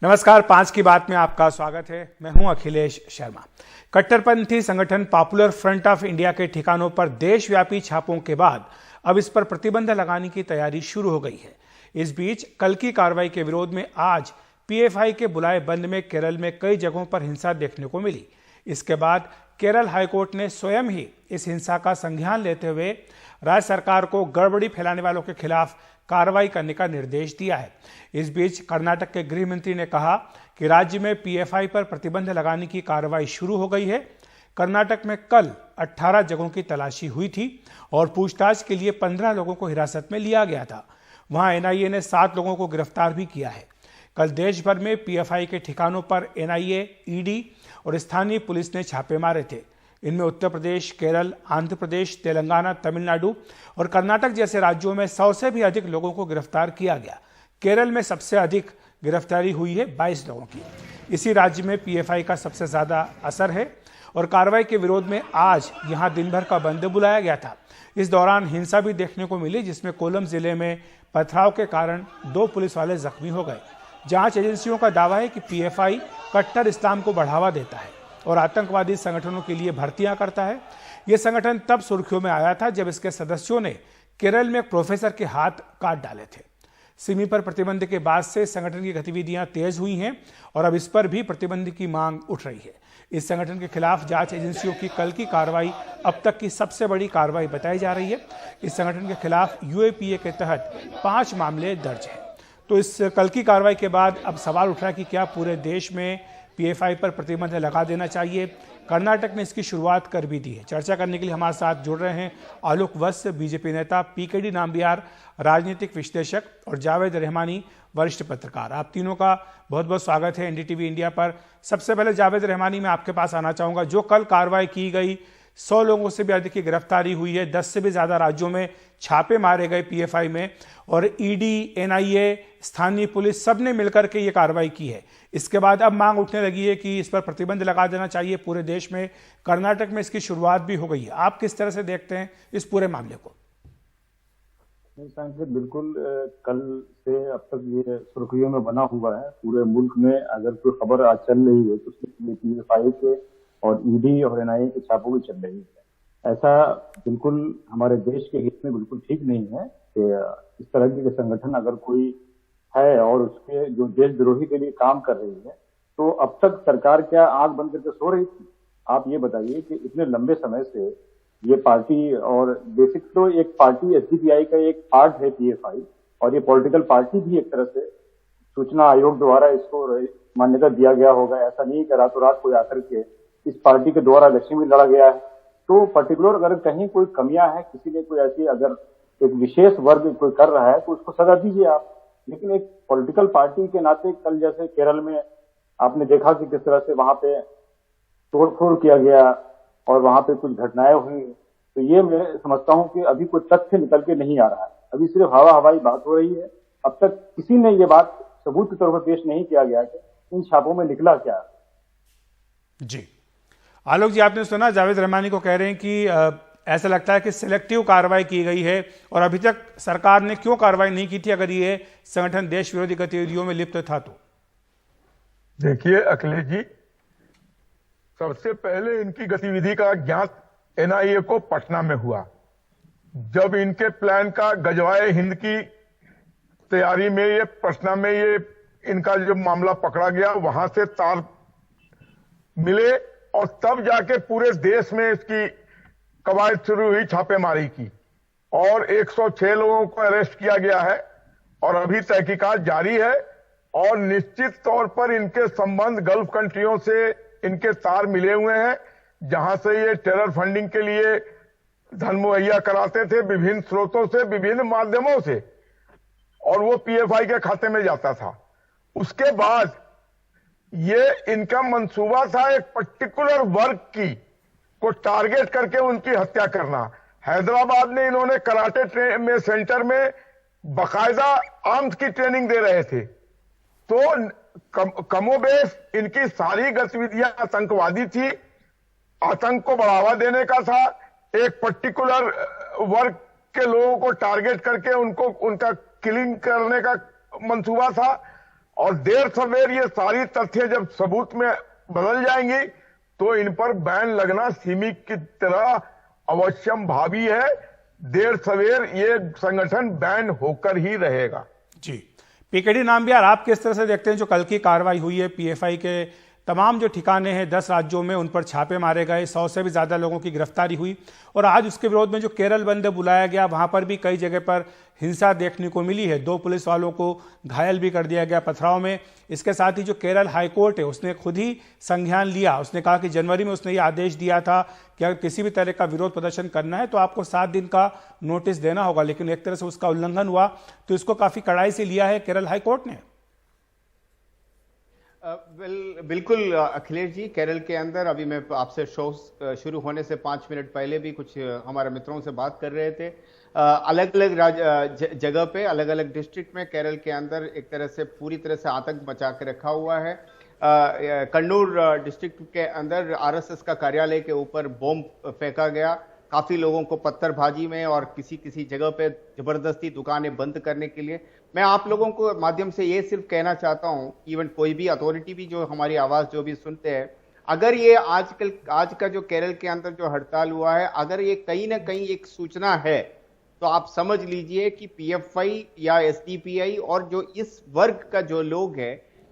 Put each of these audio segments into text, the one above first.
नमस्कार, 5 की बात में आपका स्वागत है। मैं हूं अखिलेश शर्मा। कट्टरपंथी संगठन पॉपुलर फ्रंट ऑफ इंडिया के ठिकानों पर देशव्यापी छापों के बाद अब इस पर प्रतिबंध लगाने की तैयारी शुरू हो गई है। इस बीच कल की कार्रवाई के विरोध में आज पीएफआई के बुलाए बंद में केरल में कई जगहों पर हिंसा देखने को मिली। इसके बाद केरल हाईकोर्ट ने स्वयं ही इस हिंसा का संज्ञान लेते हुए राज्य सरकार को गड़बड़ी फैलाने वालों के खिलाफ कार्रवाई करने का निर्देश दिया है। इस बीच कर्नाटक के गृह मंत्री ने कहा कि राज्य में पीएफआई पर प्रतिबंध लगाने की कार्रवाई शुरू हो गई है। कर्नाटक में कल 18 जगहों की तलाशी हुई थी और पूछताछ के लिए 15 लोगों को हिरासत में लिया गया था। वहां एनआईए ने 7 लोगों को गिरफ्तार भी किया है। कल देश भर में पीएफआई के ठिकानों पर एनआईए, ईडी और स्थानीय पुलिस ने छापे मारे थे। इनमें उत्तर प्रदेश, केरल, आंध्र प्रदेश, तेलंगाना, तमिलनाडु और कर्नाटक जैसे राज्यों में 100 से भी अधिक लोगों को गिरफ्तार किया गया। केरल में सबसे अधिक गिरफ्तारी हुई है 22 लोगों की। इसी राज्य में पीएफआई का सबसे ज्यादा असर है और कार्रवाई के विरोध में आज यहां दिन भर का बंद बुलाया गया था। इस दौरान हिंसा भी देखने को मिली, जिसमें कोल्लम जिले में पथराव के कारण 2 पुलिस वाले जख्मी हो गए। जांच एजेंसियों का दावा है कि पीएफआई कट्टर इस्लाम को बढ़ावा देता है और आतंकवादी संगठनों के लिए भर्तियां करता है। यह संगठन तब सुर्खियों में आया था जब इसके सदस्यों ने केरल में एक प्रोफेसर के हाथ काट डाले थे। सिमी पर प्रतिबंध के बाद से संगठन की गतिविधियां तेज हुई हैं और अब इस पर भी प्रतिबंध की मांग उठ रही है। इस संगठन के खिलाफ जांच एजेंसियों की कल की कार्रवाई अब तक की सबसे बड़ी कार्रवाई बताई जा रही है। इस संगठन के खिलाफ यूएपीए के तहत 5 मामले दर्ज हैं। तो इस कल की कार्रवाई के बाद अब सवाल उठ रहा है कि क्या पूरे देश में पीएफआई पर प्रतिबंध लगा देना चाहिए। कर्नाटक ने इसकी शुरुआत कर भी दी है। चर्चा करने के लिए हमारे साथ जुड़ रहे हैं आलोक वत्स, बीजेपी नेता, पीकेडी नामबियार, राजनीतिक विश्लेषक, और जावेद रहमानी, वरिष्ठ पत्रकार। आप तीनों का बहुत बहुत स्वागत है एनडीटीवी इंडिया पर। सबसे पहले जावेद रहमानी, मैं आपके पास आना चाहूंगा। जो कल कार्रवाई की गई, 100 लोगों से भी अधिक की गिरफ्तारी हुई है, 10 से भी ज्यादा राज्यों में छापे मारे गए पीएफआई में, और ईडी, एनआईए, स्थानीय पुलिस सब ने मिलकर के ये कार्रवाई की है। इसके बाद अब मांग उठने लगी है कि इस पर प्रतिबंध लगा देना चाहिए पूरे देश में। कर्नाटक में इसकी शुरुआत भी हो गई है। आप किस तरह से देखते हैं इस पूरे मामले को? बिल्कुल, कल से अब तक ये सुर्खियों में बना हुआ है। पूरे मुल्क में अगर कोई खबर आज चल रही है तो उसमें पीएफआई के और ईडी और एनआईए के छापों की चल रही है। ऐसा बिल्कुल हमारे देश के हित में बिल्कुल ठीक नहीं है कि इस तरह के संगठन अगर कोई है और उसके जो देशद्रोही के लिए काम कर रही है, तो अब तक सरकार क्या आंख बंद करके सो रही थी? आप ये बताइए कि इतने लंबे समय से ये पार्टी, और बेसिक तो एक पार्टी एसडीपीआई का एक पार्ट है पीएफआई, और ये पॉलिटिकल पार्टी भी एक तरह से सूचना आयोग द्वारा इसको मान्यता दिया गया होगा। ऐसा नहीं कि रातों रात कोई आकर के इस पार्टी के द्वारा इलेक्शन में लड़ा गया है। तो पर्टिकुलर अगर कहीं कोई कमियां है, किसी ने कोई ऐसी अगर एक विशेष वर्ग कोई कर रहा है तो उसको सजा दीजिए आप। लेकिन एक पॉलिटिकल पार्टी के नाते कल जैसे केरल में आपने देखा कि किस तरह से वहां पे तोड़फोड़ किया गया और वहां पे कुछ घटनाएं हुई, तो ये मैं समझता हूं कि अभी कोई तथ्य निकल के नहीं आ रहा है। अभी सिर्फ हवाई बात हो रही है। अब तक किसी ने ये बात सबूत के तौर पर पेश नहीं किया गया कि इन छापों में निकला क्या। जी आलोक जी, आपने सुना जावेद रहमानी को कह रहे हैं कि ऐसा लगता है कि सिलेक्टिव कार्रवाई की गई है और अभी तक सरकार ने क्यों कार्रवाई नहीं की थी अगर ये संगठन देश विरोधी गतिविधियों में लिप्त था तो? देखिए अखिलेश जी, सबसे पहले इनकी गतिविधि का ज्ञात एनआईए को पटना में हुआ। जब इनके प्लान का गजवाए हिंद की तैयारी में ये पटना में ये इनका जो मामला पकड़ा गया, वहां से तार मिले और तब जाके पूरे देश में इसकी कवायद शुरू हुई छापेमारी की, और 106 लोगों को अरेस्ट किया गया है और अभी तहकीकात जारी है। और निश्चित तौर पर इनके संबंध गल्फ कंट्रियों से इनके तार मिले हुए हैं, जहां से ये टेरर फंडिंग के लिए धन मुहैया कराते थे विभिन्न स्रोतों से, विभिन्न माध्यमों से, और वो पीएफआई के खाते में जाता था। उसके बाद ये इनका मंसूबा था एक पर्टिकुलर वर्ग की को टारगेट करके उनकी हत्या करना। हैदराबाद में इन्होंने कराटे में सेंटर में बाकायदा आर्म्स की ट्रेनिंग दे रहे थे। तो कमोबेश इनकी सारी गतिविधियां आतंकवादी थी, आतंक को बढ़ावा देने का था, एक पर्टिकुलर वर्ग के लोगों को टारगेट करके उनको उनका किलिंग करने का मंसूबा था। और देर सवेर ये सारी तथ्य जब सबूत में बदल जाएंगी तो इन पर बैन लगना सिमी की तरह अवश्यम भावी है। देर सवेर ये संगठन बैन होकर ही रहेगा। जी, पीकेडी नामबियार, आप किस तरह से देखते हैं जो कल की कार्रवाई हुई है? पीएफआई के तमाम जो ठिकाने हैं 10 राज्यों में, उन पर छापे मारे गए, 100 से भी ज़्यादा लोगों की गिरफ्तारी हुई और आज उसके विरोध में जो केरल बंद बुलाया गया, वहां पर भी कई जगह पर हिंसा देखने को मिली है। 2 पुलिस वालों को घायल भी कर दिया गया पथराव में। इसके साथ ही जो केरल हाईकोर्ट है उसने खुद ही संज्ञान लिया। उसने कहा कि जनवरी में उसने ये आदेश दिया था कि अगर किसी भी तरह का विरोध प्रदर्शन करना है तो आपको 7 दिन का नोटिस देना होगा, लेकिन एक तरह से उसका उल्लंघन हुआ, तो इसको काफी कड़ाई से लिया है केरल हाईकोर्ट ने। बिल्कुल अखिलेश जी, केरल के अंदर अभी मैं आपसे शो शुरू होने से 5 मिनट पहले भी कुछ हमारे मित्रों से बात कर रहे थे। अलग अलग जगह पे, अलग अलग डिस्ट्रिक्ट में केरल के अंदर एक तरह से पूरी तरह से आतंक मचा के रखा हुआ है। कन्नूर डिस्ट्रिक्ट के अंदर आरएसएस का कार्यालय के ऊपर बॉम्ब फेंका गया, काफी लोगों को पत्थरबाजी में और किसी किसी जगह पे जबरदस्ती दुकानें बंद करने के लिए। मैं आप लोगों को माध्यम से ये सिर्फ कहना चाहता हूं, इवन कोई भी अथॉरिटी भी जो हमारी आवाज जो भी सुनते हैं, अगर ये आज का जो केरल के अंदर जो हड़ताल हुआ है, अगर ये कहीं ना कहीं एक सूचना है तो आप समझ लीजिए कि पीएफआई या एसडीपीआई और जो इस वर्ग का जो लोग है,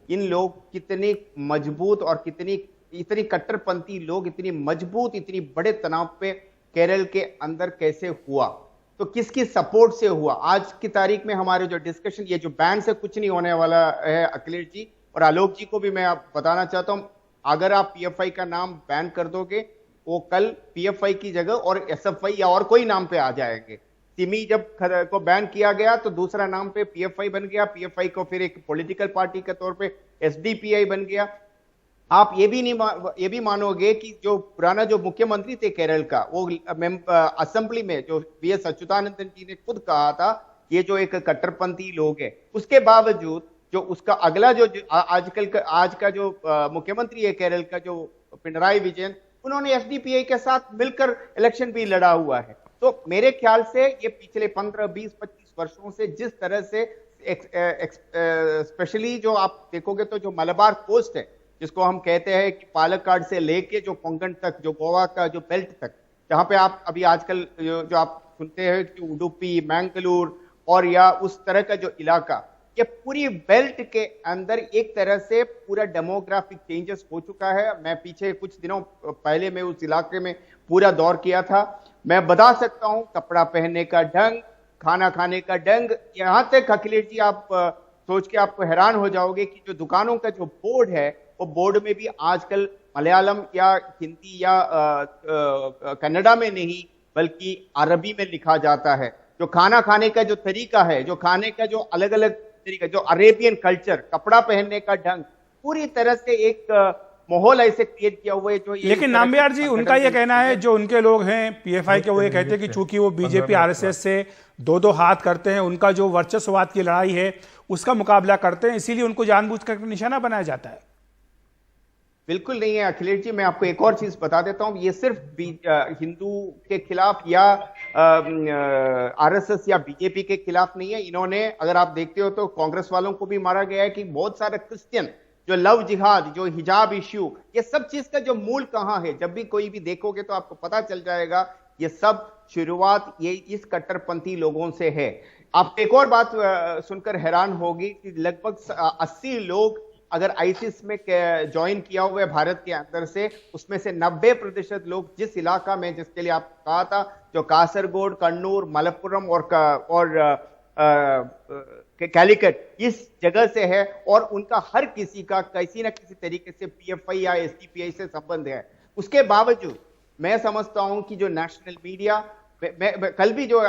इन लोग कितने मजबूत और इतनी कट्टरपंथी लोग इतनी मजबूत, इतनी बड़े तनाव पे केरल के अंदर कैसे हुआ, तो किसकी सपोर्ट से हुआ। आज की तारीख में हमारे जो डिस्कशन, ये जो बैन से कुछ नहीं होने वाला है अखिलेश जी, और आलोक जी को भी मैं आप बताना चाहता हूं, अगर आप पीएफआई का नाम बैन कर दोगे, वो कल पीएफआई की जगह और एसएफआई या और कोई नाम पे आ जाएंगे। सिमी जब को बैन किया गया तो दूसरा नाम पे पीएफआई बन गया, पीएफआई को फिर एक पॉलिटिकल पार्टी के तौर पे एसडीपीआई बन गया। आप ये भी मानोगे कि जो पुराना जो मुख्यमंत्री थे केरल का, वो असेंबली में जो वीएस अच्युतानंदन जी ने खुद कहा था ये जो एक कट्टरपंथी लोग है, उसके बावजूद जो उसका अगला जो आज का जो मुख्यमंत्री है केरल का, जो पिनराई विजयन, उन्होंने एसडीपीआई के साथ मिलकर इलेक्शन भी लड़ा हुआ है। तो मेरे ख्याल से ये पिछले 15, 20, 25 वर्षों से जिस तरह से स्पेशली जो आप देखोगे तो जो मलबार कोस्ट है, जिसको हम कहते हैं कि पालक्काड से लेके जो कोंकण तक, जो गोवा का जो बेल्ट तक, जहां पे आप अभी आजकल जो आप सुनते हैं कि उडुपी, मैंगलोर और या उस तरह का जो इलाका, ये पूरी बेल्ट के अंदर एक तरह से पूरा डेमोग्राफिक चेंजेस हो चुका है। मैं पीछे कुछ दिनों पहले मैं उस इलाके में पूरा दौर किया था। मैं बता सकता हूं, कपड़ा पहनने का ढंग, खाना खाने का ढंग, यहां तक अखिलेश जी आप सोच के आपको हैरान हो जाओगे कि जो दुकानों का जो बोर्ड है, वो बोर्ड में भी आजकल मलयालम या हिंदी या कन्नड़ा में नहीं बल्कि अरबी में लिखा जाता है। जो खाना खाने का जो तरीका है, जो खाने का जो अलग अलग तरीका, जो अरेबियन कल्चर, कपड़ा पहनने का ढंग, पूरी तरह से एक माहौल ऐसे क्रिएट किया हुआ है जो। लेकिन नामबियार जी, उनका ये कहना है, जो उनके लोग हैं पीएफआई के, वो ये कहते हैं कि चूंकि वो बीजेपी आरएसएस से दो हाथ करते हैं, उनका जो वर्चस्ववाद की लड़ाई है उसका मुकाबला करते हैं, इसीलिए उनको जानबूझकर निशाना बनाया जाता है। बिल्कुल नहीं है अखिलेश जी, मैं आपको एक और चीज बता देता हूं, ये सिर्फ हिंदू के खिलाफ या आरएसएस या बीजेपी के खिलाफ नहीं है। इन्होंने, अगर आप देखते हो तो कांग्रेस वालों को भी मारा गया है कि बहुत सारे क्रिश्चियन, जो लव जिहाद, जो हिजाब इश्यू, ये सब चीज का जो मूल कहां है, जब भी कोई भी देखोगे तो आपको पता चल जाएगा, ये सब शुरुआत ये इस कट्टरपंथी लोगों से है। आप एक और बात सुनकर हैरान होगी कि लगभग 80 लोग अगर आईसिस में ज्वाइन किया हुआ है भारत के अंदर से, उसमें से 90% लोग जिस इलाका में, जिसके लिए आप कहा था, जो कासरगोड, कन्नूर, मलप्पुरम और कैलिकट, इस जगह से है, और उनका हर किसी का किसी न किसी तरीके से पीएफआई या एसडीपीआई से संबंध है। उसके बावजूद मैं समझता हूं कि जो नेशनल मीडिया, मैं कल भी जो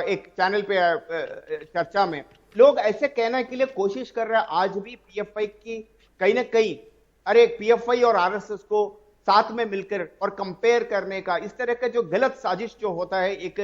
एक चैनल पे चर्चा में लोग ऐसे कहने के लिए कोशिश कर रहे हैं, आज भी पीएफआई की कहीं ना कहीं, अरे पीएफआई और आरएसएस को साथ में मिलकर और कंपेयर करने का, इस तरह का जो गलत साजिश जो होता है एक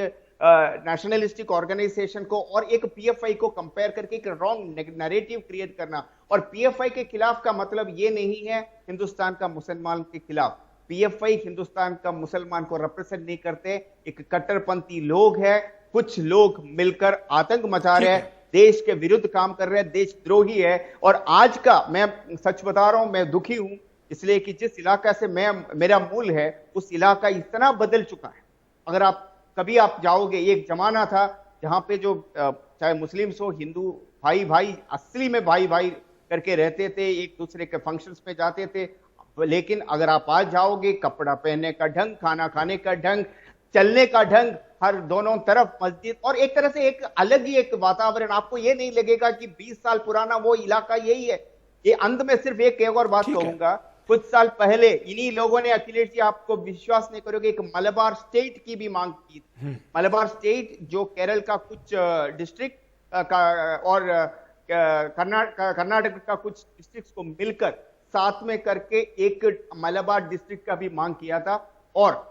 नेशनलिस्टिक ऑर्गेनाइजेशन को और एक पीएफआई को कंपेयर करके एक रॉन्ग नैरेटिव क्रिएट करना। और पीएफआई के खिलाफ का मतलब ये नहीं है हिंदुस्तान का मुसलमान के खिलाफ। पीएफआई हिंदुस्तान का मुसलमान को रिप्रेजेंट नहीं करते, एक कट्टरपंथी लोग है, कुछ लोग मिलकर आतंक मचा रहे हैं। देश के विरुद्ध काम कर रहे हैं, देशद्रोही है। और आज का मैं सच बता रहा हूं, मैं दुखी हूं इसलिए कि जिस इलाका से मेरा मूल है उस इलाका इतना बदल चुका है। अगर कभी आप जाओगे, एक जमाना था जहां पे जो चाहे मुस्लिम हो हिंदू भाई भाई असली में भाई भाई करके रहते थे, एक दूसरे के फंक्शंस में जाते थे। लेकिन अगर आप आज जाओगे, कपड़ा पहनने का ढंग, खाना खाने का ढंग, चलने का ढंग, हर दोनों तरफ मस्जिद, और एक तरह से एक अलग ही एक वातावरण। आपको ये नहीं लगेगा कि 20 साल पुराना वो इलाका यही है। ये अंत में सिर्फ एक और बात कहूंगा, कुछ साल पहले इन्हीं लोगों ने, अखिलेश जी आपको विश्वास नहीं करोगे, एक मलबार स्टेट की भी मांग की थी। मलबार स्टेट जो केरल का कुछ डिस्ट्रिक्ट का और कर्नाटक का कुछ डिस्ट्रिक्ट्स को मिलकर साथ में करके एक मलबार डिस्ट्रिक्ट का भी मांग किया था। और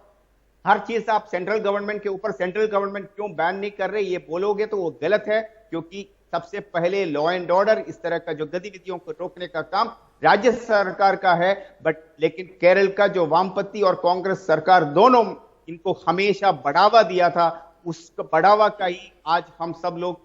हर चीज आप सेंट्रल गवर्नमेंट के ऊपर, सेंट्रल गवर्नमेंट क्यों बैन नहीं कर रहे ये बोलोगे तो वो गलत है, क्योंकि सबसे पहले लॉ एंड ऑर्डर, इस तरह का जो गतिविधियों को रोकने का काम राज्य सरकार का है। लेकिन केरल का जो वामपंथी और कांग्रेस सरकार दोनों इनको हमेशा बढ़ावा दिया था, उस बढ़ावा का ही आज हम सब लोग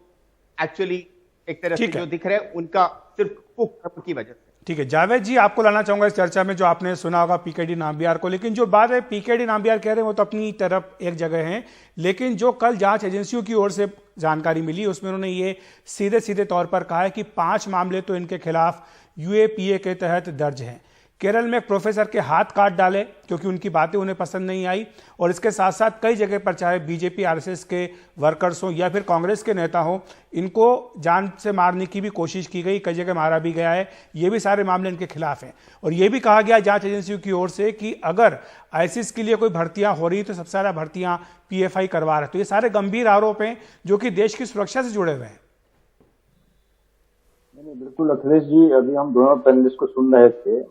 एक्चुअली एक तरह से जो दिख रहे हैं उनका सिर्फ कुकर्म की वजह से। ठीक है जावेद जी, आपको लाना चाहूंगा इस चर्चा में, जो आपने सुना होगा पीकेडी नाम्बियार को। लेकिन जो बात है पीकेडी नाम्बियार कह रहे हैं वो तो अपनी तरफ एक जगह है, लेकिन जो कल जांच एजेंसियों की ओर से जानकारी मिली उसमें उन्होंने ये सीधे सीधे तौर पर कहा है कि 5 मामले तो इनके खिलाफ यूएपीए के तहत दर्ज हैं। केरल में एक प्रोफेसर के हाथ काट डाले क्योंकि उनकी बातें उन्हें पसंद नहीं आई, और इसके साथ साथ कई जगह पर चाहे बीजेपी आरएसएस के वर्कर्स हों या फिर कांग्रेस के नेता हों, इनको जान से मारने की भी कोशिश की गई, कई जगह मारा भी गया है। ये भी सारे मामले इनके खिलाफ हैं। और ये भी कहा गया जांच एजेंसियों की ओर से कि अगर आईसिस के लिए कोई भर्तियां हो रही तो सबसे ज्यादा भर्तियां पीएफआई करवा रहे। तो ये सारे गंभीर आरोप हैं जो कि देश की सुरक्षा से जुड़े हुए हैं। नहीं, बिल्कुल अखिलेश जी, अभी हम दोनों पैनलिस्ट को सुन रहे थे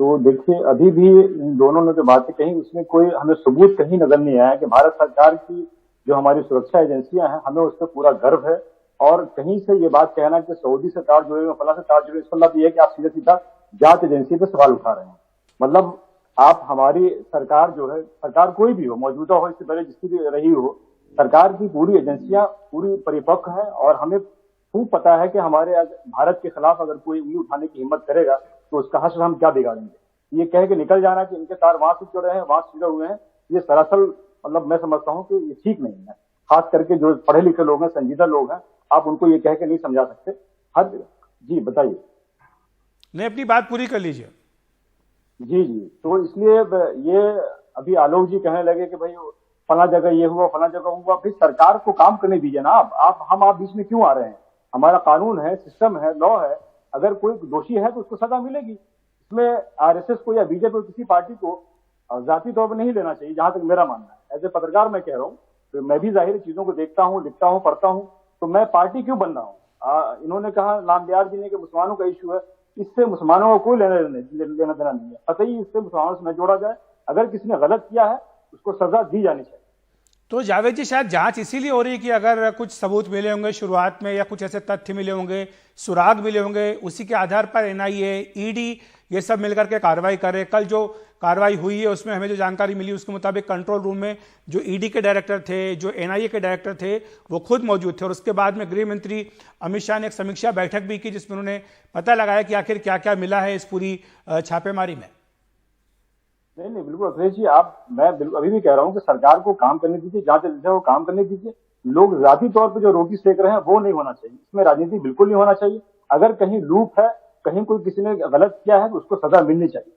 तो देखिए अभी भी इन दोनों ने जो बातें कही उसमें कोई हमें सबूत कहीं नजर नहीं आया कि भारत सरकार की जो हमारी सुरक्षा एजेंसियां हैं हमें उस पर पूरा गर्व है। और कहीं से ये बात कहना कि सऊदी से तार जुड़े हुए, फला से तार जुड़े, इसका मतलब ये है कि आप सीधा सीधा जांच एजेंसी पे सवाल उठा रहे हैं। मतलब आप हमारी सरकार जो है, सरकार कोई भी हो, मौजूदा हो, इससे पहले जिसकी भी रही हो, सरकार की पूरी एजेंसियां पूरी परिपक्व है। और हमें खूब पता है कि हमारे भारत के खिलाफ अगर कोई उंगली उठाने की हिम्मत करेगा तो उसका हश्र हम क्या बिगाड़ेंगे। ये कह के निकल जाना कि इनके तार वहां से जुड़े हैं, वहां से जुड़े हुए हैं, ये सरासर मतलब मैं समझता हूं कि ये ठीक नहीं है। खास करके जो पढ़े लिखे लोग हैं, संजीदा लोग हैं, आप उनको ये कह के नहीं समझा सकते। हर जी बताइए, नहीं अपनी बात पूरी कर लीजिए। जी जी, तो इसलिए ये अभी आलोक जी कहने लगे कि भाई फला जगह ये हुआ, फला जगह हुआ। फिर सरकार को काम करने दीजिए ना। आप बीच में क्यों आ रहे हैं? हमारा कानून है, सिस्टम है, लॉ है। अगर कोई दोषी है तो उसको सजा मिलेगी। इसमें आरएसएस को या बीजेपी को, किसी पार्टी को जाति तौर पर नहीं लेना चाहिए, जहां तक मेरा मानना है। एज ए पत्रकार मैं कह रहा हूँ, तो मैं भी जाहिर चीजों को देखता हूँ, लिखता हूँ, पढ़ता हूँ, तो मैं पार्टी क्यों बन रहा हूँ? इन्होंने कहा नामबियार जी ने कि मुसलमानों का इश्यू है, इससे मुसलमानों को कोई लेना देना नहीं है। कतई इससे मुसलमानों से न जोड़ा जाए। अगर किसी ने गलत किया है उसको सजा दी जानी चाहिए। तो जावेद जी, शायद जांच इसीलिए हो रही है कि अगर कुछ सबूत मिले होंगे शुरुआत में या कुछ ऐसे तथ्य मिले होंगे, सुराग मिले होंगे, उसी के आधार पर एनआईए, ईडी ये सब मिलकर के कार्रवाई करे। कल जो कार्रवाई हुई है उसमें हमें जो जानकारी मिली उसके मुताबिक कंट्रोल रूम में जो ईडी के डायरेक्टर थे, जो एनआईए के डायरेक्टर थे, वो खुद मौजूद थे। और उसके बाद में गृह मंत्री अमित शाह ने एक समीक्षा बैठक भी की जिसमें उन्होंने पता लगाया कि आखिर क्या क्या मिला है इस पूरी छापेमारी में। नहीं बिल्कुल अखिलेश जी, मैं बिल्कुल अभी भी कह रहा हूँ कि सरकार को काम करने दीजिए, जांच एजेंसियों को काम करने दीजिए। लोग जाति तौर पे जो रोटी सेक रहे हैं वो नहीं होना चाहिए। इसमें राजनीति बिल्कुल नहीं होना चाहिए। अगर कहीं लूप है, कहीं कोई किसी ने गलत किया है तो उसको सजा मिलनी चाहिए।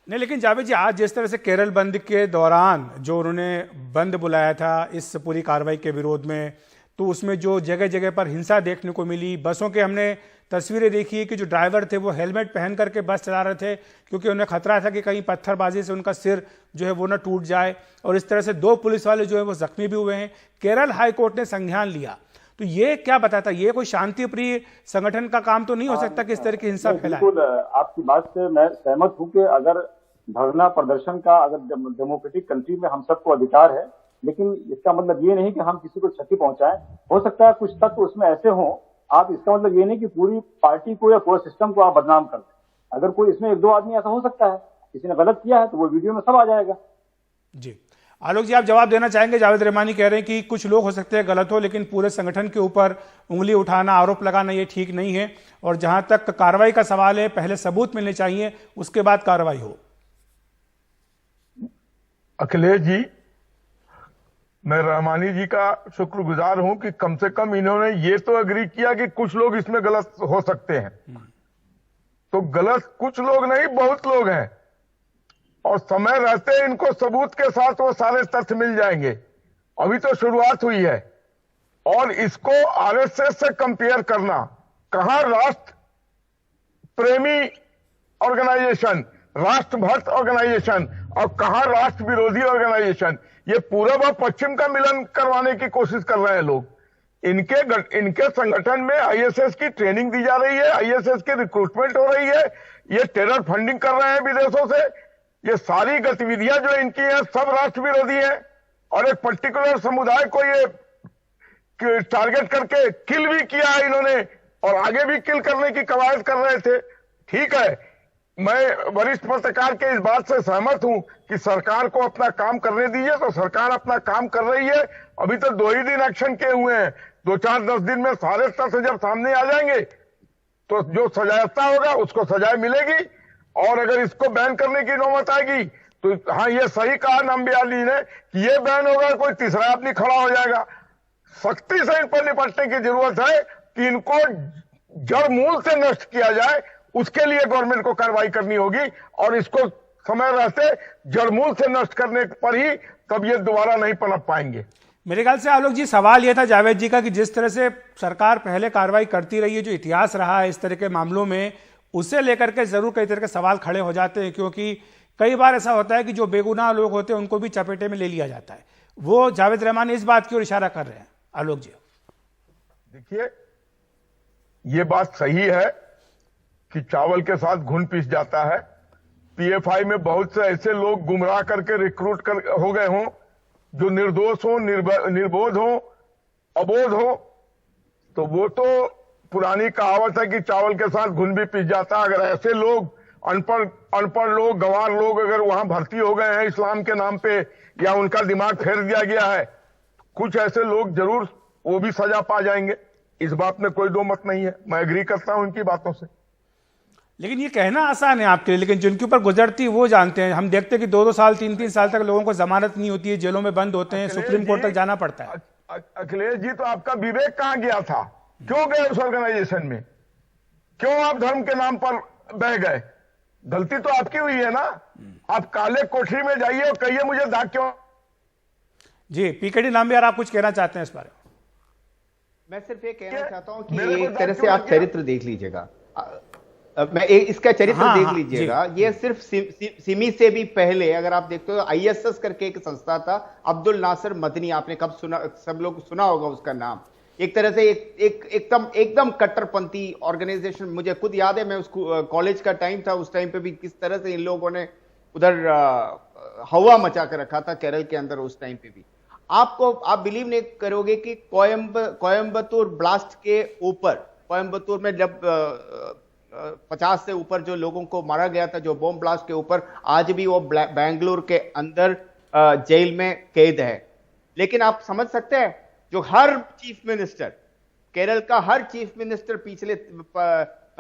नहीं, लेकिन जावेद जी, आज जिस तरह से केरल बंद के दौरान जो उन्होंने बंद बुलाया था इस पूरी कार्रवाई के विरोध में, तो उसमें जो जगह जगह पर हिंसा देखने को मिली, बसों के हमने तस्वीरें देखी कि जो ड्राइवर थे वो हेलमेट पहन करके बस चला रहे थे क्योंकि उन्हें खतरा था कि कहीं पत्थरबाजी से उनका सिर जो है वो न टूट जाए। और इस तरह से 2 पुलिस वाले जो है वो जख्मी भी हुए हैं। केरल हाईकोर्ट ने संज्ञान लिया। तो ये क्या बताता है, ये कोई शांति प्रिय संगठन का काम तो नहीं हो सकता कि इस तरह की हिंसा फैलाए? बिल्कुल आपकी बात से मैं सहमत हूं कि अगर धरना प्रदर्शन का अगर डेमोक्रेटिक कंट्री में हम सबको अधिकार है, लेकिन इसका मतलब ये नहीं कि हम किसी को क्षति पहुंचाएं। हो सकता है कुछ तत्व उसमें ऐसे हों, आप इसका मतलब ये नहीं कि पूरी पार्टी को या पूरे सिस्टम को आप बदनाम कर दें। अगर कोई इसमें 1-2 आदमी ऐसा हो सकता है, किसी ने गलत किया है तो वो वीडियो में सब आ जाएगा। जी, आलोक जी, आप जवाब देना चाहेंगे? जावेद रहमानी कह रहे हैं कि कुछ लोग हो सकते हैं गलत हो, लेकिन पूरे संगठन के ऊपर उंगली उठाना, आरोप लगाना ये ठीक नहीं है, और जहां तक कार्रवाई का सवाल है, पहले सबूत मिलने चाहिए, उसके बाद कार्रवाई हो। अखिलेश जी, मैं रहमानी जी का शुक्रगुजार हूं कि कम से कम इन्होंने ये तो एग्री किया कि कुछ लोग इसमें गलत हो सकते हैं। तो गलत कुछ लोग नहीं, बहुत लोग हैं, और समय रहते इनको सबूत के साथ वो सारे तथ्य मिल जाएंगे। अभी तो शुरुआत हुई है, और इसको आरएसएस से कंपेयर करना, कहां राष्ट्र प्रेमी ऑर्गेनाइजेशन, राष्ट्रभक्त ऑर्गेनाइजेशन, और कहां राष्ट्र विरोधी ऑर्गेनाइजेशन, ये पूरब और पश्चिम का मिलन करवाने की कोशिश कर रहे हैं लोग। इनके संगठन में आईएसएस की ट्रेनिंग दी जा रही है, आईएसएस की रिक्रूटमेंट हो रही है, ये टेरर फंडिंग कर रहे हैं विदेशों से। ये सारी गतिविधियां जो इनकी हैं सब राष्ट्र विरोधी हैं, और एक पर्टिकुलर समुदाय को ये टारगेट करके किल भी किया है इन्होंने, और आगे भी किल करने की कवायद कर रहे थे। ठीक है, मैं वरिष्ठ पत्रकार के इस बात से सहमत हूं कि सरकार को अपना काम करने दीजिए, तो सरकार अपना काम कर रही है। अभी तो 2 ही दिन एक्शन के हुए हैं, 2-4-10 दिन में सारे तथ्य जब सामने आ जाएंगे तो जो सजायाफ्ता होगा उसको सजाए मिलेगी। और अगर इसको बैन करने की नौबत आएगी तो हाँ, ये सही कहा नंबियाल जी ने कि ये बैन होगा, कोई तीसरा आदमी खड़ा हो जाएगा। सख्ती से इन पर निपटने की जरूरत है कि इनको जड़ मूल से नष्ट किया जाए, उसके लिए गवर्नमेंट को कार्रवाई करनी होगी, और इसको समय रहते जड़ मूल से नष्ट करने पर ही तब ये दोबारा नहीं पनप पाएंगे। मेरे ख्याल से आलोक जी, सवाल यह था जावेद जी का कि जिस तरह से सरकार पहले कार्रवाई करती रही है, जो इतिहास रहा है इस तरह के मामलों में, उसे लेकर के जरूर कई तरह के सवाल खड़े हो जाते हैं, क्योंकि कई बार ऐसा होता है कि जो बेगुनाह लोग होते हैं उनको भी चपेटे में ले लिया जाता है। वो जावेद रहमानी इस बात की ओर इशारा कर रहे हैं। आलोक जी, देखिए, ये बात सही है कि चावल के साथ घुन पिस जाता है। पीएफआई में बहुत से ऐसे लोग गुमराह करके रिक्रूट हो गए हों जो निर्दोष हो, निर्बोध हो, अबोध हो, तो वो तो पुरानी कहावत है कि चावल के साथ घुन भी पिस जाता है। अगर ऐसे लोग, अनपढ़ लोग, गंवार लोग अगर वहां भर्ती हो गए हैं इस्लाम के नाम पे, या उनका दिमाग फेर दिया गया है, कुछ ऐसे लोग जरूर वो भी सजा पा जाएंगे। इस बात में कोई दो मत नहीं है, मैं एग्री करता हूं इनकी बातों से। लेकिन ये कहना आसान है आपके लिए, लेकिन जिनके ऊपर गुजरती वो जानते हैं। हम देखते हैं कि 2-2 साल, 3-3 साल तक लोगों को जमानत नहीं होती है, जेलों में बंद होते हैं, सुप्रीम कोर्ट तक जाना पड़ता है। अखिलेश जी, तो आपका विवेक कहां गया था? क्यों गए उस ऑर्गेनाइजेशन में? क्यों आप धर्म के नाम पर बह गए? गलती तो आपकी हुई है ना। आप काले कोठरी में जाइए और कहिए मुझे दाग क्यों। जी, पीकेडी नाम्बियार, आप कुछ कहना चाहते हैं इस बारे में? मैं सिर्फ ये कहना चाहता हूं कि एक तरह से आप चरित्र देख लीजिएगा, इसका चरित्र देख लीजिएगा। ये सिर्फ सिमी से भी पहले अगर आप देखते हो, आईएसएस करके एक संस्था था, अब्दुल नासिर मदनी, आपने कब सुना, सब लोग सुना होगा उसका नाम। एक तरह से एकदम कट्टरपंथी ऑर्गेनाइजेशन। मुझे खुद याद है, मैं उसको कॉलेज का टाइम था, उस टाइम पे भी किस तरह से इन लोगों ने उधर हवा मचा कर रखा था केरल के अंदर। उस टाइम पे भी आप बिलीव नहीं करोगे कि कोयम्बतूर ब्लास्ट के ऊपर, कोयम्बतूर में जब 50 से ऊपर जो लोगों को मारा गया था, जो बॉम्ब ब्लास्ट के ऊपर, आज भी वो बेंगलुरु के अंदर जेल में कैद है। लेकिन आप समझ सकते हैं, जो हर चीफ मिनिस्टर, केरल का हर चीफ मिनिस्टर पिछले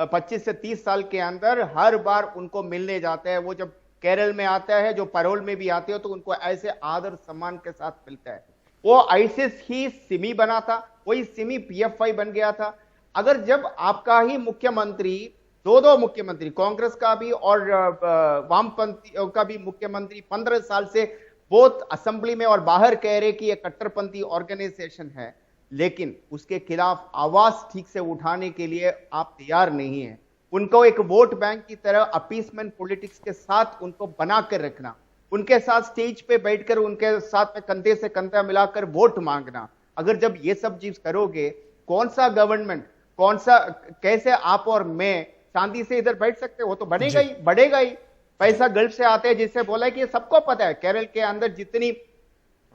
25 से 30 साल के अंदर हर बार उनको मिलने जाते हैं। वो जब केरल में आता है, जो पैरोल में भी आते हो, तो उनको ऐसे आदर सम्मान के साथ मिलता है। वो आईसिस ही सिमी बना था, वही सिमी पीएफआई बन गया था। अगर जब आपका ही मुख्यमंत्री, दो मुख्यमंत्री, कांग्रेस का भी और वामपंथी का भी मुख्यमंत्री 15 साल से बोथ असेंबली में और बाहर कह रहे कि ये कट्टरपंथी ऑर्गेनाइजेशन है, लेकिन उसके खिलाफ आवाज ठीक से उठाने के लिए आप तैयार नहीं है। उनको एक वोट बैंक की तरह अपीसमेंट पॉलिटिक्स के साथ उनको बना कर रखना, उनके साथ स्टेज पे बैठकर उनके साथ में कंधे से कंधा मिलाकर वोट मांगना। अगर जब ये सब चीज करोगे, कौन सा गवर्नमेंट, कैसे आप और मैं शांति से इधर बैठ सकते? वो तो बनेगा ही, बढ़ेगा ही। पैसा गल्फ से आते हैं, जिससे बोला कि ये सबको पता है। केरल के अंदर जितनी,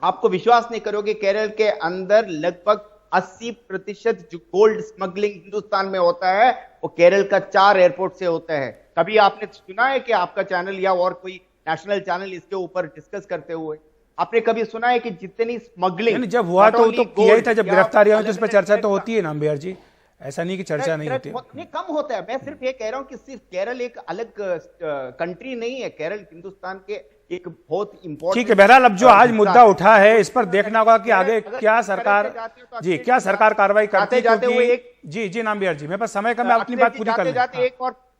आपको विश्वास नहीं करोगे, केरल के अंदर लगभग 80% जो गोल्ड स्मगलिंग हिंदुस्तान में होता है, वो केरल का 4 एयरपोर्ट से होता है। कभी आपने सुना है कि आपका चैनल या और कोई नेशनल चैनल इसके ऊपर डिस्कस करते हुए? आपने कभी सुना है कि जितनी स्मगलिंग जब हुआ तो किया ही था, जब गिरफ्तारियां हुई तो इस पर चर्चा तो होती है नाम्बियार जी, ऐसा नहीं कि चर्चा नहीं होती। नहीं, कम होता है। मैं सिर्फ ये कह रहा हूं कि सिर्फ केरल एक अलग कंट्री नहीं है, केरल हिंदुस्तान के एक बहुत इंपॉर्टेंट। ठीक है, बहरहाल अब जो आज मुद्दा उठा है इस पर देखना होगा कि आगे क्या सरकार क्या सरकार कार्रवाई करती है, क्योंकि जी नाम्बियार जी, मेरे पास समय कम है, अपनी बात पूरी कर जाते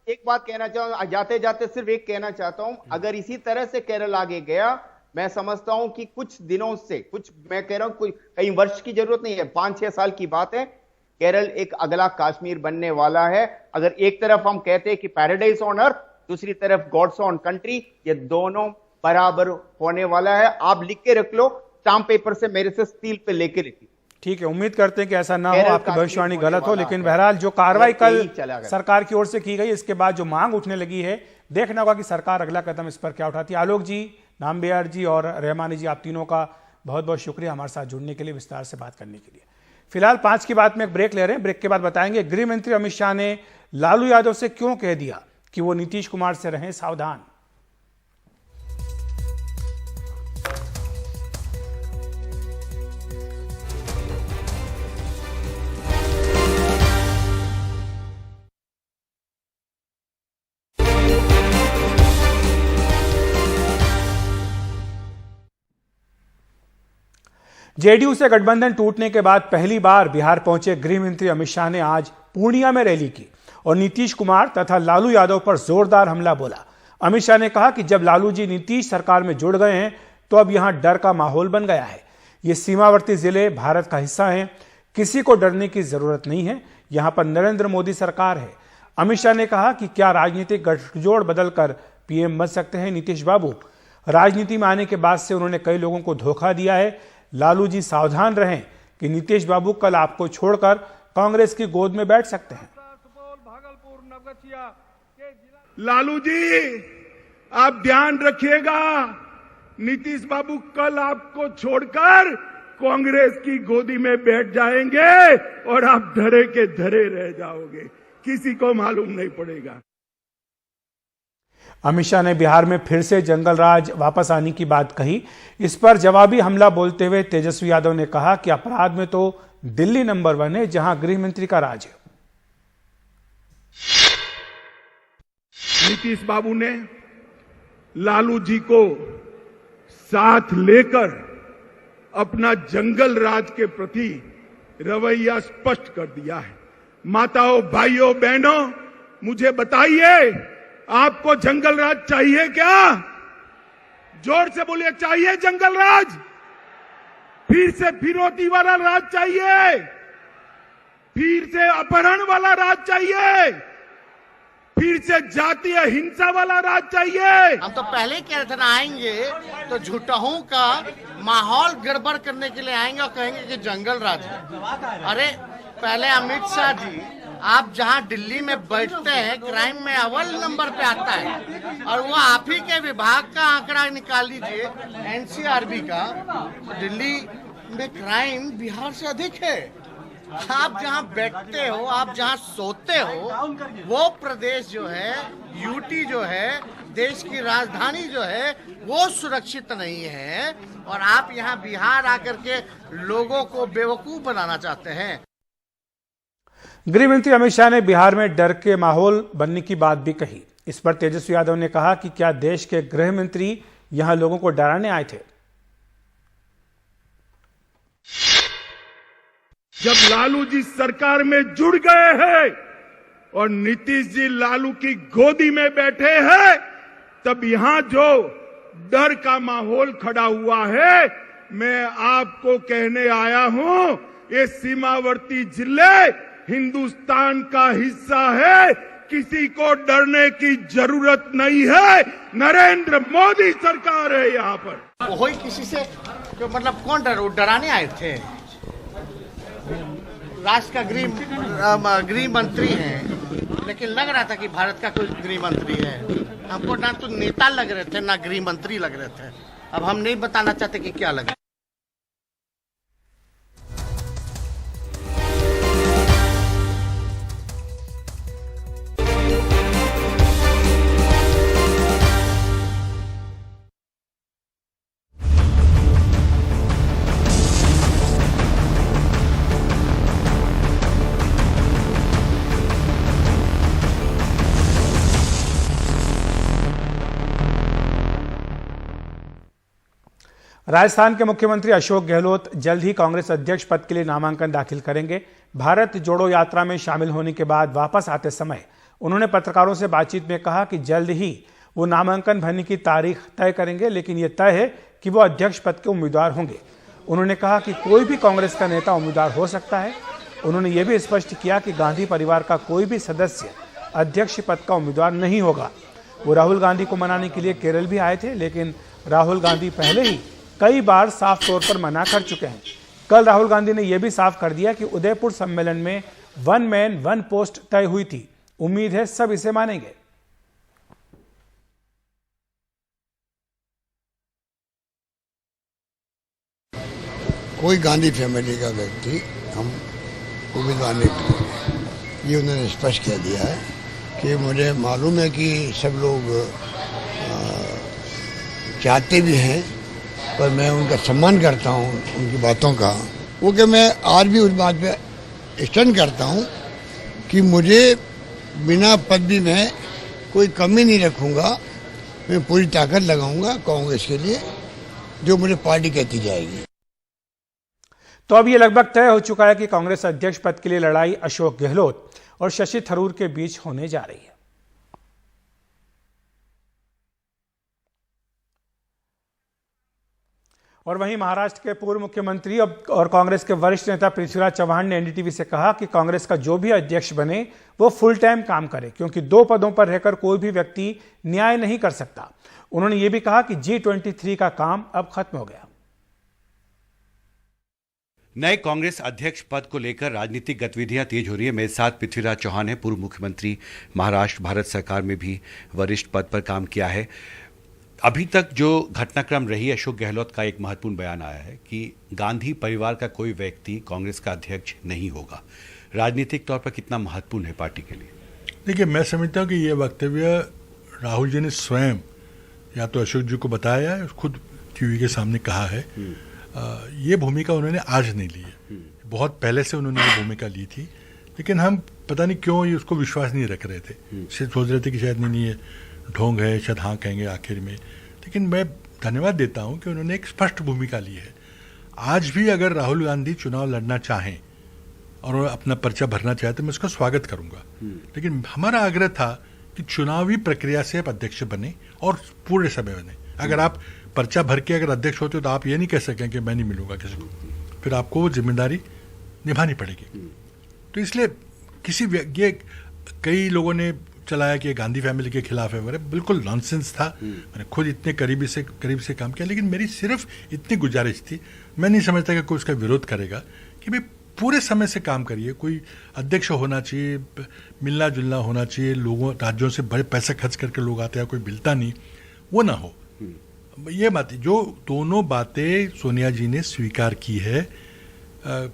एक बात कहना चाहूँ, जाते जाते सिर्फ एक कहना चाहता हूं, अगर इसी तरह से केरल आगे गया, मैं समझता हूं कि कुछ दिनों से, कुछ मैं कह रहा हूं कई वर्ष की जरूरत नहीं है, 5-6 साल की बात है, केरल एक अगला कश्मीर बनने वाला है। अगर एक तरफ हम कहते हैं कि पैराडाइज ऑन अर्थ, दूसरी तरफ गॉड्स ऑन कंट्री, ये दोनों बराबर होने वाला है। आप लिख के रख लो, स्टाम्प पेपर से मेरे से स्टील पे लेके रखिए। ठीक है, उम्मीद करते हैं कि ऐसा ना हो, आपकी भविष्यवाणी गलत हो, लेकिन बहरहाल जो कार्रवाई कल सरकार की ओर से की गई, इसके बाद जो मांग उठने लगी है, देखना होगा कि सरकार अगला कदम इस पर क्या उठाती है। आलोक जी, नाम्बियार जी और रहमानी जी, आप तीनों का बहुत बहुत शुक्रिया हमारे साथ जुड़ने के लिए, विस्तार से बात करने के लिए। फिलहाल 5 की बात में एक ब्रेक ले रहे हैं, ब्रेक के बाद बताएंगे गृह मंत्री अमित शाह ने लालू यादव से क्यों कह दिया कि वो नीतीश कुमार से रहें सावधान। जेडीयू से गठबंधन टूटने के बाद पहली बार बिहार पहुंचे गृह मंत्री अमित शाह ने आज पूर्णिया में रैली की और नीतीश कुमार तथा लालू यादव पर जोरदार हमला बोला। अमित शाह ने कहा कि जब लालू जी नीतीश सरकार में जुड़ गए हैं तो अब यहां डर का माहौल बन गया है। ये सीमावर्ती जिले भारत का हिस्सा हैं, किसी को डरने की जरूरत नहीं है, यहां पर नरेंद्र मोदी सरकार है। अमित शाह ने कहा कि क्या राजनीतिक गठजोड़ बदलकर पीएम बन सकते हैं नीतीश बाबू। राजनीति में आने के बाद से उन्होंने कई लोगों को धोखा दिया है। लालू जी सावधान रहें कि नीतीश बाबू कल आपको छोड़कर कांग्रेस की गोद में बैठ सकते हैं। लालू जी आप ध्यान रखिएगा, नीतीश बाबू कल आपको छोड़कर कांग्रेस की गोदी में बैठ जाएंगे और आप धरे के धरे रह जाओगे, किसी को मालूम नहीं पड़ेगा। अमित शाह ने बिहार में फिर से जंगल राज वापस आने की बात कही। इस पर जवाबी हमला बोलते हुए तेजस्वी यादव ने कहा कि अपराध में तो दिल्ली नंबर 1 है, जहां गृह मंत्री का राज है। नीतीश बाबू ने लालू जी को साथ लेकर अपना जंगल राज के प्रति रवैया स्पष्ट कर दिया है। माताओं, भाइयों, बहनों, मुझे बताइए, आपको जंगल राज चाहिए क्या? जोर से बोलिए, चाहिए जंगल राज? फिर से फिरौती वाला राज चाहिए? फिर से अपहरण वाला राज चाहिए? फिर से जातीय हिंसा वाला राज चाहिए? हम तो पहले ही कह रहे थे ना, आएंगे तो झूठों का माहौल गड़बड़ करने के लिए आएंगे और कहेंगे कि जंगल राज है। अरे पहले अमित शाह जी, आप जहां दिल्ली में बैठते हैं, क्राइम में अव्वल नंबर पे आता है और वो आप ही के विभाग का आंकड़ा निकाल लीजिए, एनसीआरबी का, दिल्ली में क्राइम बिहार से अधिक है। आप जहां बैठते हो, आप जहां सोते हो, वो प्रदेश जो है, यूटी जो है, देश की राजधानी जो है, वो सुरक्षित नहीं है और आप यहां बिहार आकर के लोगों को बेवकूफ बनाना चाहते हैं। गृह मंत्री अमित शाह ने बिहार में डर के माहौल बनने की बात भी कही। इस पर तेजस्वी यादव ने कहा कि क्या देश के गृह मंत्री यहां लोगों को डराने आए थे? जब लालू जी सरकार में जुड़ गए हैं और नीतीश जी लालू की गोदी में बैठे हैं, तब यहां जो डर का माहौल खड़ा हुआ है, मैं आपको कहने आया हूं, ये सीमावर्ती जिले हिंदुस्तान का हिस्सा है, किसी को डरने की जरूरत नहीं है। नरेंद्र मोदी सरकार है यहाँ पर। कोई किसी से तो मतलब कौन डराने आए थे? राष्ट्र का गृह मंत्री हैं, लेकिन लग रहा था कि भारत का कोई गृह मंत्री है। हमको ना तो नेता लग रहे थे, ना गृह मंत्री लग रहे थे। अब हम नहीं बताना चाहते कि क्या लगे। राजस्थान के मुख्यमंत्री अशोक गहलोत जल्द ही कांग्रेस अध्यक्ष पद के लिए नामांकन दाखिल करेंगे। भारत जोड़ो यात्रा में शामिल होने के बाद वापस आते समय उन्होंने पत्रकारों से बातचीत में कहा कि जल्द ही वो नामांकन भरने की तारीख तय करेंगे, लेकिन यह तय है कि वो अध्यक्ष पद के उम्मीदवार होंगे। उन्होंने कहा कि कोई भी कांग्रेस का नेता उम्मीदवार हो सकता है। उन्होंने ये भी स्पष्ट किया कि गांधी परिवार का कोई भी सदस्य अध्यक्ष पद का उम्मीदवार नहीं होगा। वो राहुल गांधी को मनाने के लिए केरल भी आए थे, लेकिन राहुल गांधी पहले ही कई बार साफ तौर पर मना कर चुके हैं। कल राहुल गांधी ने यह भी साफ कर दिया कि उदयपुर सम्मेलन में 1 मैन 1 पोस्ट तय हुई थी। उम्मीद है सब इसे मानेंगे। कोई गांधी फैमिली का व्यक्ति हम उम्मीदवार नहीं करेंगे, ये उन्होंने स्पष्ट कह दिया है कि मुझे मालूम है कि सब लोग चाहते भी हैं, पर मैं उनका सम्मान करता हूं उनकी बातों का। वो कि मैं आज भी उस बात पे स्टैंड करता हूं कि मुझे बिना पदवी में कोई कमी नहीं रखूंगा। मैं पूरी ताकत लगाऊंगा कांग्रेस के लिए, जो मुझे पार्टी कहती जाएगी। तो अब यह लगभग तय हो चुका है कि कांग्रेस अध्यक्ष पद के लिए लड़ाई अशोक गहलोत और शशि थरूर के बीच होने जा रही है। और वहीं महाराष्ट्र के पूर्व मुख्यमंत्री और कांग्रेस के वरिष्ठ नेता पृथ्वीराज चव्हाण ने एनडीटीवी से कहा कि कांग्रेस का जो भी अध्यक्ष बने वो फुल टाइम काम करे, क्योंकि 2 पदों पर रहकर कोई भी व्यक्ति न्याय नहीं कर सकता। उन्होंने ये भी कहा कि G23 का काम अब खत्म हो गया। नए कांग्रेस अध्यक्ष पद को लेकर राजनीतिक गतिविधियां तेज हो रही है। मेरे साथ पृथ्वीराज चौहान है, पूर्व मुख्यमंत्री, महाराष्ट्र भारत सरकार में भी वरिष्ठ पद पर काम किया है। अभी तक जो घटनाक्रम रही, अशोक गहलोत का एक महत्वपूर्ण बयान आया है कि गांधी परिवार का कोई व्यक्ति कांग्रेस का अध्यक्ष नहीं होगा। राजनीतिक तौर पर कितना महत्वपूर्ण है पार्टी के लिए? देखिए, मैं समझता हूँ कि ये वक्तव्य राहुल जी ने स्वयं या तो अशोक जी को बताया है, खुद टीवी के सामने कहा है। ये भूमिका उन्होंने आज नहीं ली है, बहुत पहले से उन्होंने ये भूमिका ली थी, लेकिन हम पता नहीं क्यों ये उसको विश्वास नहीं रख रहे थे। सोच रहे थे कि शायद नहीं ये ढोंग है, शायद हाँ कहेंगे आखिर में। लेकिन मैं धन्यवाद देता हूँ कि उन्होंने एक स्पष्ट भूमिका ली है। आज भी अगर राहुल गांधी चुनाव लड़ना चाहें और अपना पर्चा भरना चाहे तो मैं उसका स्वागत करूंगा, लेकिन हमारा आग्रह था कि चुनावी प्रक्रिया से आप अध्यक्ष बने और पूरे समय बने। अगर आप पर्चा भर के अगर अध्यक्ष होते तो आप ये नहीं कह सकें कि मैं नहीं मिलूंगा किसी को, फिर आपको वो जिम्मेदारी निभानी पड़ेगी। तो इसलिए ये कई लोगों ने चलाया कि गांधी फैमिली के खिलाफ है, वगैरह, बिल्कुल नॉनसेंस था। मैंने खुद इतने करीब से काम किया, लेकिन मेरी सिर्फ इतनी गुजारिश थी, मैं नहीं समझता कि कोई उसका विरोध करेगा, कि भाई पूरे समय से काम करिए। कोई अध्यक्ष होना चाहिए, मिलना जुलना होना चाहिए, लोगों राज्यों से बड़े पैसे खर्च करके लोग आते हैं, कोई मिलता नहीं, वो ना हो। ये बातें, जो दोनों बातें सोनिया जी ने स्वीकार की है,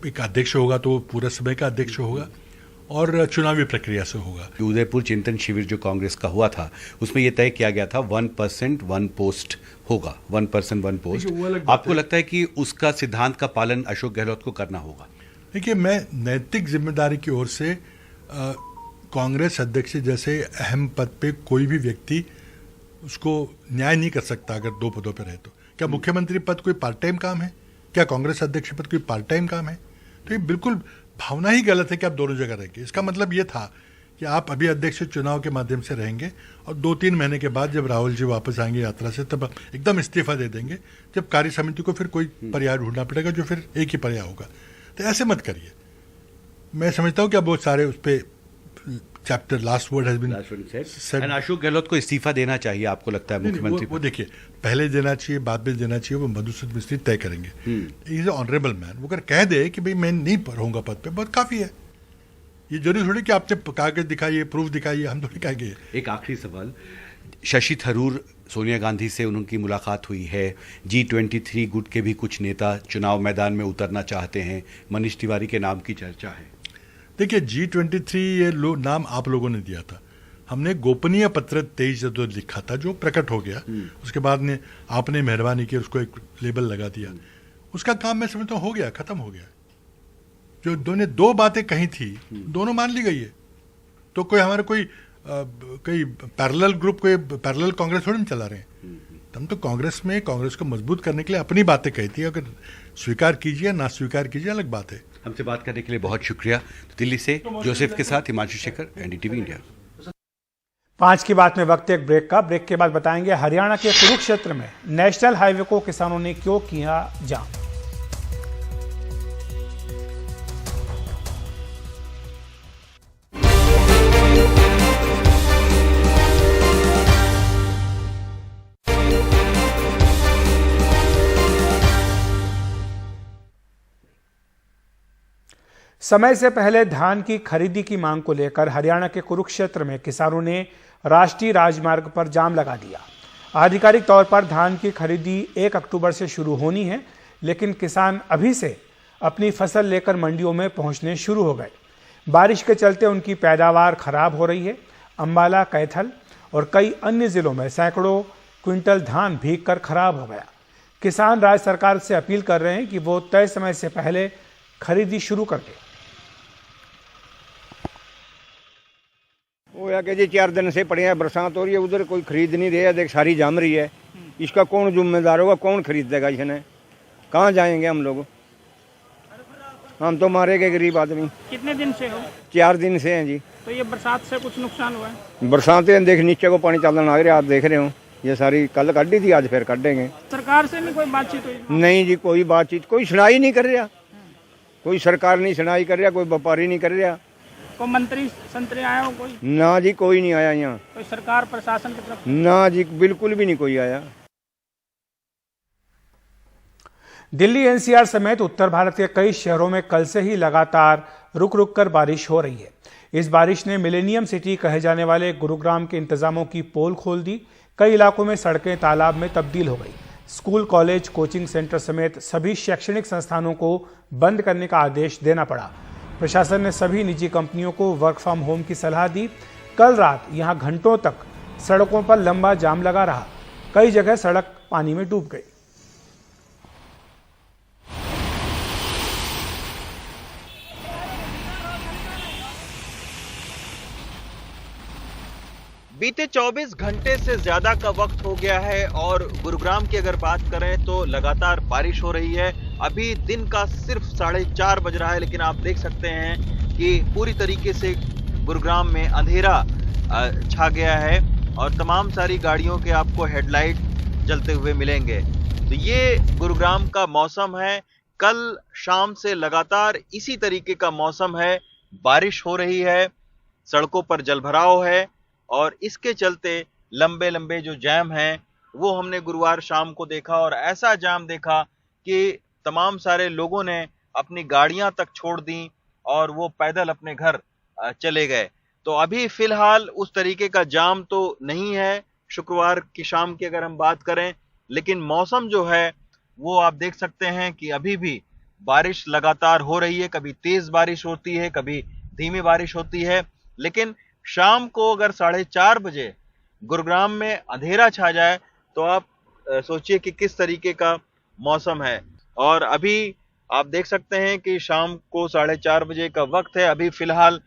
एक अध्यक्ष होगा तो पूरा समय का अध्यक्ष होगा और चुनावी प्रक्रिया से होगा। उदयपुर चिंतन शिविर जो कांग्रेस का हुआ था, उसमें यह तय किया गया था 1% 1 पोस्ट होगा, 1% 1 पोस्ट। आपको लगता है कि उसका सिद्धांत का पालन अशोक गहलोत को करना होगा? देखिए, मैं नैतिक जिम्मेदारी की ओर से कांग्रेस अध्यक्ष जैसे अहम पद पे कोई भी व्यक्ति उसको न्याय नहीं कर सकता अगर 2 पदों पर रहे तो। क्या मुख्यमंत्री पद कोई पार्ट टाइम काम है? क्या कांग्रेस अध्यक्ष पद कोई पार्ट टाइम काम है? तो ये बिल्कुल भावना ही गलत है कि आप दोनों जगह रहेंगे। इसका मतलब ये था कि आप अभी अध्यक्ष चुनाव के माध्यम से रहेंगे और 2-3 महीने के बाद जब राहुल जी वापस आएंगे यात्रा से, तब एकदम इस्तीफा दे देंगे, जब कार्य समिति को फिर कोई पर्याय ढूंढना पड़ेगा जो फिर एक ही पर्याय होगा। तो ऐसे मत करिए। मैं समझता हूँ कि अब बहुत सारे उस पर chapter last word has been said. Ashok Gehlot को इस्तीफा देना चाहिए, आपको लगता है मुख्यमंत्री? वो देखिए, पहले देना चाहिए, बाद में देना चाहिए, वो मधुसूदन मिस्त्री तय करेंगे। Is a honourable man. वो अगर कह दे कि भाई मैं नहीं रहूंगा पद पे, बहुत काफी है। ये जरूरी थोड़ी कि आपने कागज दिखाइए, प्रूफ दिखाइए, हम थोड़ी कहेंगे। एक आखिरी सवाल, शशि थरूर, सोनिया गांधी से उनकी मुलाकात हुई है, G23 गुट के भी कुछ नेता चुनाव मैदान में उतरना चाहते हैं, मनीष तिवारी के नाम की चर्चा है। देखिए, G23 ये नाम आप लोगों ने दिया था, हमने गोपनीय पत्र 23 जो लिखा था, जो प्रकट हो गया, उसके बाद ने आपने मेहरबानी की उसको एक लेबल लगा दिया। उसका काम मैं समझता हूँ हो गया, खत्म हो गया। जो दोनों 2 बातें कही थी, दोनों मान ली गई है। तो कोई हमारा कोई पैरेलल ग्रुप, कोई पैरेलल कांग्रेस थोड़ी चला रहे हैं। हम तो कांग्रेस में कांग्रेस को मजबूत करने के लिए अपनी बातें कहती है, अगर स्वीकार कीजिए ना स्वीकार कीजिए अलग बात है। हमसे बात करने के लिए बहुत शुक्रिया। तो दिल्ली से जोसेफ के साथ हिमांशु शेखर, एनडीटीवी इंडिया। 5 की बात में वक्त एक ब्रेक का। ब्रेक के बाद बताएंगे हरियाणा के कुरुक्षेत्र में नेशनल हाईवे को किसानों ने क्यों किया जाम। समय से पहले धान की खरीदी की मांग को लेकर हरियाणा के कुरुक्षेत्र में किसानों ने राष्ट्रीय राजमार्ग पर जाम लगा दिया। आधिकारिक तौर पर धान की खरीदी 1 अक्टूबर से शुरू होनी है, लेकिन किसान अभी से अपनी फसल लेकर मंडियों में पहुंचने शुरू हो गए। बारिश के चलते उनकी पैदावार खराब हो रही है। अंबाला, कैथल और कई अन्य जिलों में सैकड़ों क्विंटल धान भीगकर खराब हो गया। किसान राज्य सरकार से अपील कर रहे हैं कि वो तय समय से पहले खरीदी शुरू कर दे। वो या कि जी 4 दिन से पड़े हैं, बरसात हो रही है, उधर कोई खरीद नहीं रहा है, देख सारी जम रही है। इसका कौन जिम्मेदार होगा, कौन खरीदेगा इसने? कहाँ जाएंगे हम लोग? हम तो मारे गए गरीब आदमी। कितने दिन से हो? 4 दिन से हैं जी। तो ये बरसात से कुछ नुकसान हुआ है? बरसातें देख नीचे को पानी चलना लग रहा है, आप देख रहे हो। ये सारी कल काटी थी, आज फिर काटेंगे। सरकार से नहीं कोई बातचीत हुई? नहीं जी, कोई बातचीत, कोई सुनाई नहीं कर रहा। कोई सरकार नहीं सुनाई कर रहा, कोई व्यापारी नहीं कर रहा। कोई मंत्री संतरी आया हो कोई? ना जी, कोई नहीं आया यहाँ। कोई सरकार प्रशासन की तरफ? ना जी, बिल्कुल भी नहीं कोई आया। दिल्ली एनसीआर समेत उत्तर भारत के कई शहरों में कल से ही लगातार रुक रुक कर बारिश हो रही है। इस बारिश ने मिलेनियम सिटी कहे जाने वाले गुरुग्राम के इंतजामों की पोल खोल दी। कई इलाकों में सड़कें तालाब में तब्दील हो गई। स्कूल, कॉलेज, कोचिंग सेंटर समेत सभी शैक्षणिक संस्थानों को बंद करने का आदेश देना पड़ा। प्रशासन ने सभी निजी कंपनियों को वर्क फ्रॉम होम की सलाह दी। कल रात यहां घंटों तक सड़कों पर लंबा जाम लगा रहा। कई जगह सड़क पानी में डूब गई। बीते 24 घंटे से ज्यादा का वक्त हो गया है और गुरुग्राम की अगर बात करें तो लगातार बारिश हो रही है। अभी दिन का सिर्फ 4:30 बज रहा है, लेकिन आप देख सकते हैं कि पूरी तरीके से गुरुग्राम में अंधेरा छा गया है और तमाम सारी गाड़ियों के आपको हेडलाइट जलते हुए मिलेंगे। तो ये गुरुग्राम का मौसम है। कल शाम से लगातार इसी तरीके का मौसम है। बारिश हो रही है, सड़कों पर जलभराव है और इसके चलते लंबे लंबे जो जाम हैं वो हमने गुरुवार शाम को देखा और ऐसा जाम देखा कि तमाम सारे लोगों ने अपनी गाड़ियां तक छोड़ दी और वो पैदल अपने घर चले गए। तो अभी फिलहाल उस तरीके का जाम तो नहीं है शुक्रवार की शाम की अगर हम बात करें, लेकिन मौसम जो है वो आप देख सकते हैं कि अभी भी बारिश लगातार हो रही है। कभी तेज बारिश होती है, कभी धीमी बारिश होती है, लेकिन शाम को अगर 4:30 बजे गुरुग्राम में अंधेरा छा जाए तो आप सोचिए कि किस तरीके का मौसम है। और अभी आप देख सकते हैं कि शाम को 4:30 बजे का वक्त है। अभी फिलहाल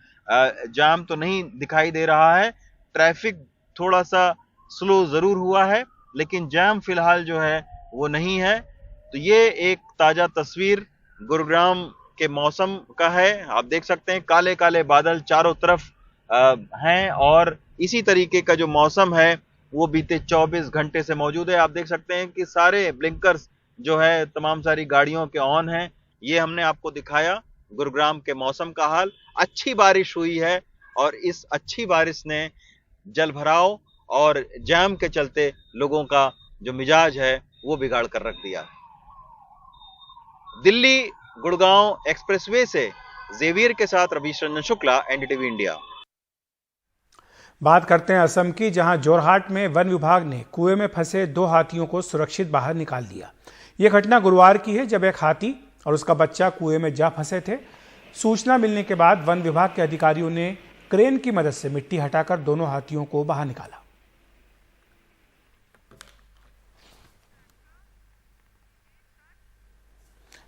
जाम तो नहीं दिखाई दे रहा है। ट्रैफिक थोड़ा सा स्लो जरूर हुआ है, लेकिन जाम फिलहाल जो है वो नहीं है। तो ये एक ताजा तस्वीर गुरुग्राम के मौसम का है। आप देख सकते हैं काले काले बादल चारों तरफ हैं और इसी तरीके का जो मौसम है वो बीते 24 घंटे से मौजूद है। आप देख सकते हैं कि सारे ब्लिंकर्स जो है तमाम सारी गाड़ियों के ऑन हैं। ये हमने आपको दिखाया गुरुग्राम के मौसम का हाल। अच्छी बारिश हुई है और इस अच्छी बारिश ने जलभराव और जाम के चलते लोगों का जो मिजाज है वो बिगाड़ कर रख दिया। दिल्ली गुड़गांव एक्सप्रेसवे से जेवियर के साथ रवीश रंजन शुक्ला, एनडीटीवी इंडिया। बात करते हैं असम की, जहां जोरहाट में वन विभाग ने कुएं में फंसे 2 हाथियों को सुरक्षित बाहर निकाल दिया। यह घटना गुरुवार की है, जब एक हाथी और उसका बच्चा कुएं में जा फंसे थे। सूचना मिलने के बाद वन विभाग के अधिकारियों ने क्रेन की मदद से मिट्टी हटाकर दोनों हाथियों को बाहर निकाला।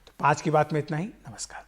तो 5 की बात में इतना ही। नमस्कार।